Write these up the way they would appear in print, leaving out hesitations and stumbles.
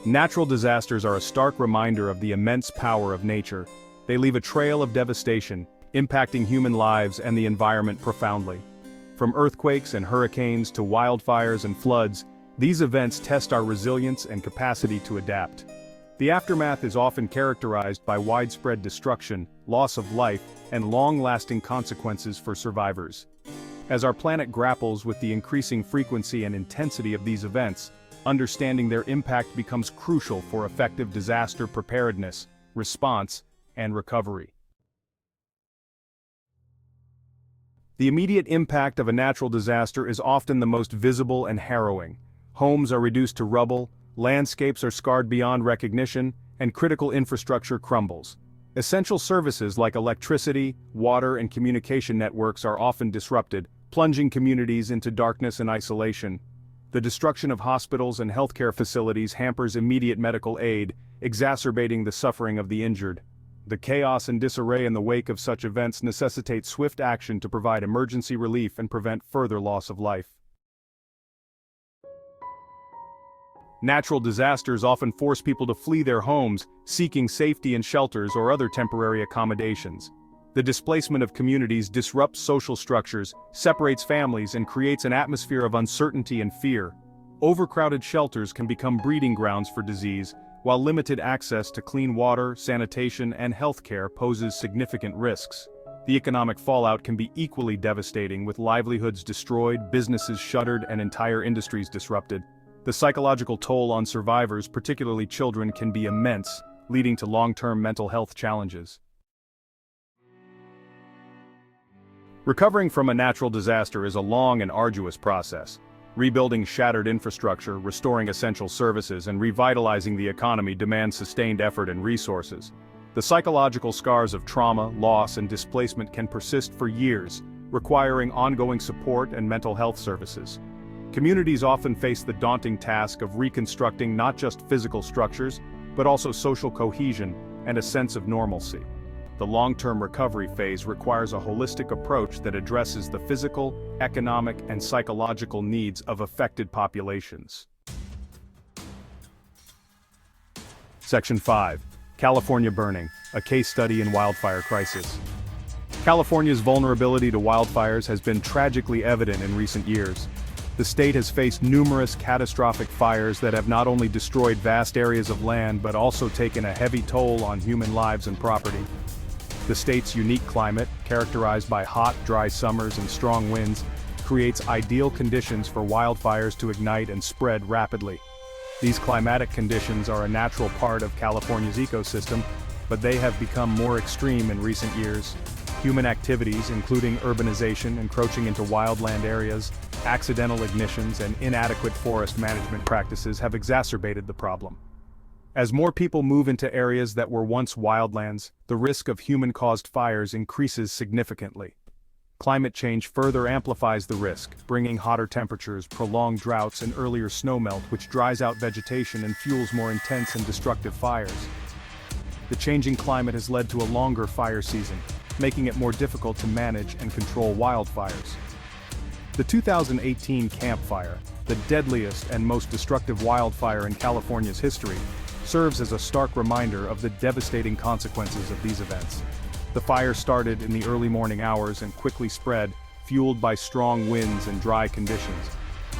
Natural disasters are a stark reminder of the immense power of nature. They leave a trail of devastation, impacting human lives and the environment profoundly. From earthquakes and hurricanes to wildfires and floods, these events test our resilience and capacity to adapt. The aftermath is often characterized by widespread destruction, loss of life, and long-lasting consequences for survivors. As our planet grapples with the increasing frequency and intensity of these events, understanding their impact becomes crucial for effective disaster preparedness, response, and recovery. The immediate impact of a natural disaster is often the most visible and harrowing. Homes are reduced to rubble, landscapes are scarred beyond recognition, and critical infrastructure crumbles. Essential services like electricity, water, and communication networks are often disrupted, plunging communities into darkness and isolation. The destruction of hospitals and healthcare facilities hampers immediate medical aid, exacerbating the suffering of the injured. The chaos and disarray in the wake of such events necessitate swift action to provide emergency relief and prevent further loss of life. Natural disasters often force people to flee their homes, seeking safety in shelters or other temporary accommodations. The displacement of communities disrupts social structures, separates families, and creates an atmosphere of uncertainty and fear. Overcrowded shelters can become breeding grounds for disease, while limited access to clean water, sanitation, and healthcare poses significant risks. The economic fallout can be equally devastating, with livelihoods destroyed, businesses shuttered, and entire industries disrupted. The psychological toll on survivors, particularly children, can be immense, leading to long-term mental health challenges. Recovering from a natural disaster is a long and arduous process. Rebuilding shattered infrastructure, restoring essential services, and revitalizing the economy demands sustained effort and resources. The psychological scars of trauma, loss, and displacement can persist for years, requiring ongoing support and mental health services. Communities often face the daunting task of reconstructing not just physical structures, but also social cohesion and a sense of normalcy. The long-term recovery phase requires a holistic approach that addresses the physical, economic, and psychological needs of affected populations. Section 5. California burning, a case study in wildfire crisis. California's vulnerability to wildfires has been tragically evident in recent years. The state has faced numerous catastrophic fires that have not only destroyed vast areas of land but also taken a heavy toll on human lives and property. The state's unique climate, characterized by hot, dry summers and strong winds, creates ideal conditions for wildfires to ignite and spread rapidly. These climatic conditions are a natural part of California's ecosystem, but they have become more extreme in recent years. Human activities, including urbanization encroaching into wildland areas, accidental ignitions, and inadequate forest management practices have exacerbated the problem. As more people move into areas that were once wildlands, the risk of human-caused fires increases significantly. Climate change further amplifies the risk, bringing hotter temperatures, prolonged droughts, and earlier snowmelt, which dries out vegetation and fuels more intense and destructive fires. The changing climate has led to a longer fire season, making it more difficult to manage and control wildfires. The 2018 Camp Fire, the deadliest and most destructive wildfire in California's history, serves as a stark reminder of the devastating consequences of these events. The fire started in the early morning hours and quickly spread, fueled by strong winds and dry conditions.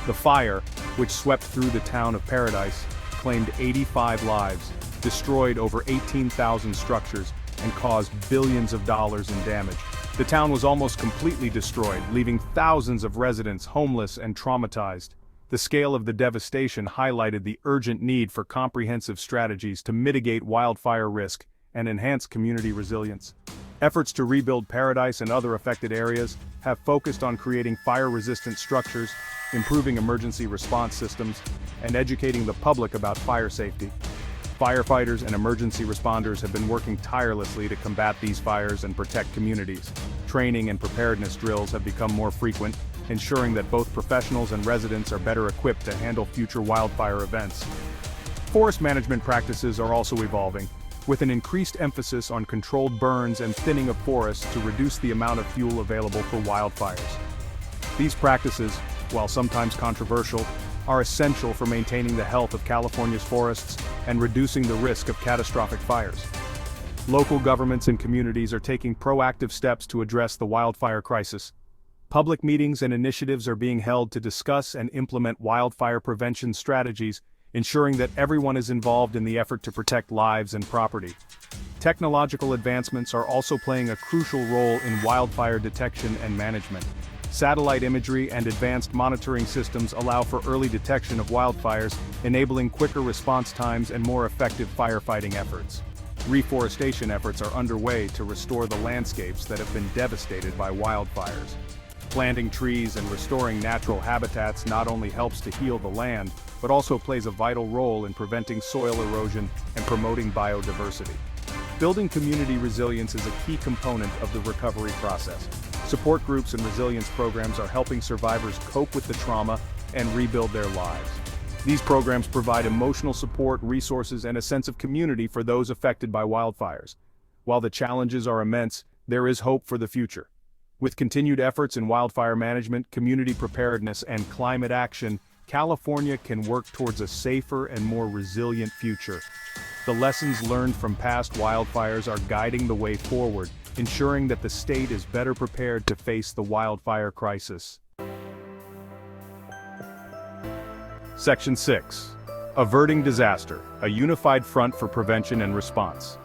The fire, which swept through the town of Paradise, claimed 85 lives, destroyed over 18,000 structures, and caused billions of dollars in damage. The town was almost completely destroyed, leaving thousands of residents homeless and traumatized. The scale of the devastation highlighted the urgent need for comprehensive strategies to mitigate wildfire risk and enhance community resilience. Efforts to rebuild Paradise and other affected areas have focused on creating fire-resistant structures, improving emergency response systems, and educating the public about fire safety. Firefighters and emergency responders have been working tirelessly to combat these fires and protect communities. Training and preparedness drills have become more frequent, ensuring that both professionals and residents are better equipped to handle future wildfire events. Forest management practices are also evolving, with an increased emphasis on controlled burns and thinning of forests to reduce the amount of fuel available for wildfires. These practices, while sometimes controversial, are essential for maintaining the health of California's forests and reducing the risk of catastrophic fires. Local governments and communities are taking proactive steps to address the wildfire crisis. Public meetings and initiatives are being held to discuss and implement wildfire prevention strategies, ensuring that everyone is involved in the effort to protect lives and property. Technological advancements are also playing a crucial role in wildfire detection and management. Satellite imagery and advanced monitoring systems allow for early detection of wildfires, enabling quicker response times and more effective firefighting efforts. Reforestation efforts are underway to restore the landscapes that have been devastated by wildfires. Planting trees and restoring natural habitats not only helps to heal the land, but also plays a vital role in preventing soil erosion and promoting biodiversity. Building community resilience is a key component of the recovery process. Support groups and resilience programs are helping survivors cope with the trauma and rebuild their lives. These programs provide emotional support, resources, and a sense of community for those affected by wildfires. While the challenges are immense, there is hope for the future. With continued efforts in wildfire management, community preparedness, and climate action, California can work towards a safer and more resilient future. The lessons learned from past wildfires are guiding the way forward, ensuring that the state is better prepared to face the wildfire crisis. Section 6. Averting Disaster, a unified front for prevention and response.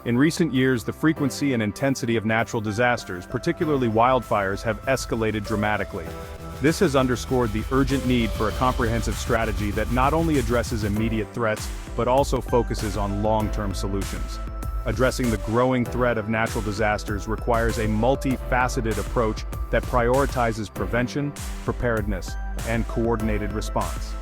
In recent years, the frequency and intensity of natural disasters, particularly wildfires, have escalated dramatically. This has underscored the urgent need for a comprehensive strategy that not only addresses immediate threats, but also focuses on long-term solutions. Addressing the growing threat of natural disasters requires a multifaceted approach that prioritizes prevention, preparedness, and coordinated response.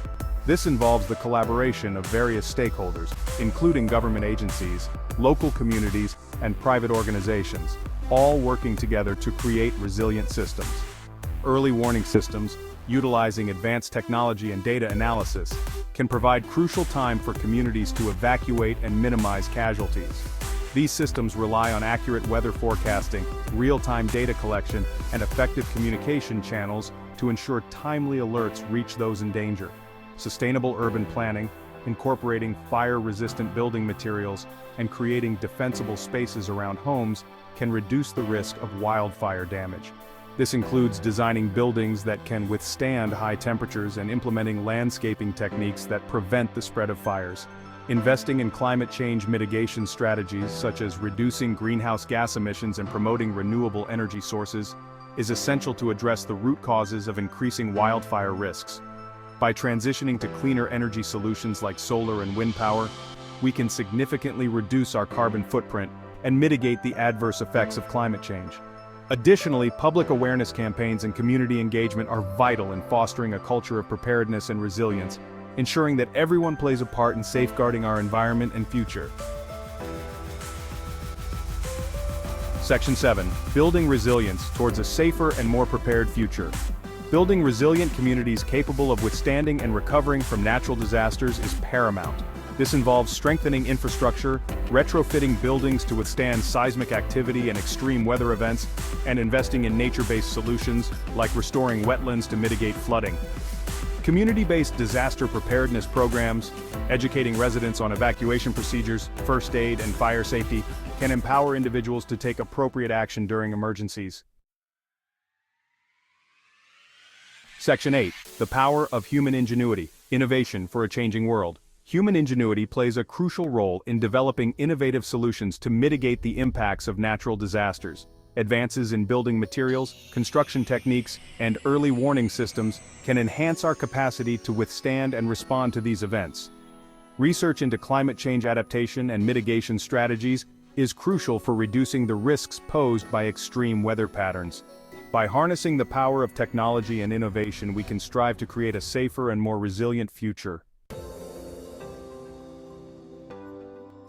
This involves the collaboration of various stakeholders, including government agencies, local communities, and private organizations, all working together to create resilient systems. Early warning systems, utilizing advanced technology and data analysis, can provide crucial time for communities to evacuate and minimize casualties. These systems rely on accurate weather forecasting, real-time data collection, and effective communication channels to ensure timely alerts reach those in danger. Sustainable urban planning, incorporating fire-resistant building materials, and creating defensible spaces around homes can reduce the risk of wildfire damage. This includes designing buildings that can withstand high temperatures and implementing landscaping techniques that prevent the spread of fires. Investing in climate change mitigation strategies such as reducing greenhouse gas emissions and promoting renewable energy sources is essential to address the root causes of increasing wildfire risks. By transitioning to cleaner energy solutions like solar and wind power, we can significantly reduce our carbon footprint and mitigate the adverse effects of climate change. Additionally, public awareness campaigns and community engagement are vital in fostering a culture of preparedness and resilience, ensuring that everyone plays a part in safeguarding our environment and future. Section 7. Building resilience towards a safer and more prepared future. Building resilient communities capable of withstanding and recovering from natural disasters is paramount. This involves strengthening infrastructure, retrofitting buildings to withstand seismic activity and extreme weather events, and investing in nature-based solutions like restoring wetlands to mitigate flooding. Community-based disaster preparedness programs, educating residents on evacuation procedures, first aid, and fire safety, can empower individuals to take appropriate action during emergencies. Section 8. The Power of Human Ingenuity, Innovation for a Changing World. Human ingenuity plays a crucial role in developing innovative solutions to mitigate the impacts of natural disasters. Advances in building materials, construction techniques, and early warning systems can enhance our capacity to withstand and respond to these events. Research into climate change adaptation and mitigation strategies is crucial for reducing the risks posed by extreme weather patterns. By harnessing the power of technology and innovation, we can strive to create a safer and more resilient future.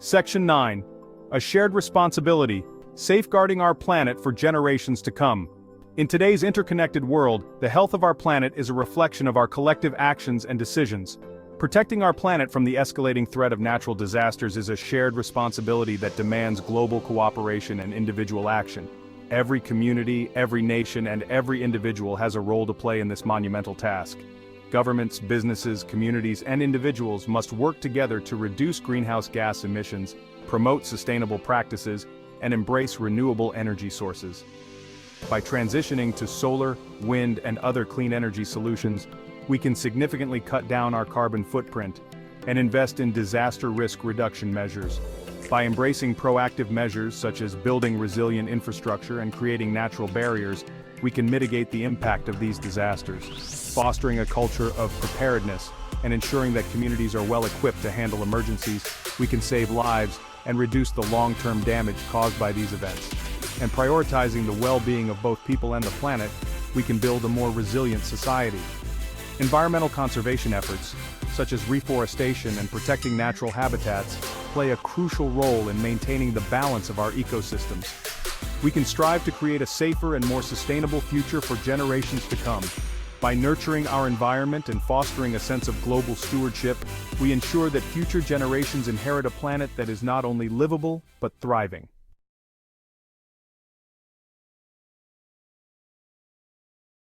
Section 9. A Shared Responsibility, Safeguarding Our Planet for Generations to Come. In today's interconnected world, the health of our planet is a reflection of our collective actions and decisions. Protecting our planet from the escalating threat of natural disasters is a shared responsibility that demands global cooperation and individual action. Every community, every nation, and every individual has a role to play in this monumental task. Governments, businesses, communities, and individuals must work together to reduce greenhouse gas emissions, promote sustainable practices, and embrace renewable energy sources. By transitioning to solar, wind, and other clean energy solutions, we can significantly cut down our carbon footprint and invest in disaster risk reduction measures. By embracing proactive measures such as building resilient infrastructure and creating natural barriers, we can mitigate the impact of these disasters, fostering a culture of preparedness and ensuring that communities are well equipped to handle emergencies. We can save lives and reduce the long-term damage caused by these events. And prioritizing the well-being of both people and the planet, we can build a more resilient society. Environmental conservation efforts, such as reforestation and protecting natural habitats, play a crucial role in maintaining the balance of our ecosystems. We can strive to create a safer and more sustainable future for generations to come. By nurturing our environment and fostering a sense of global stewardship, we ensure that future generations inherit a planet that is not only livable, but thriving.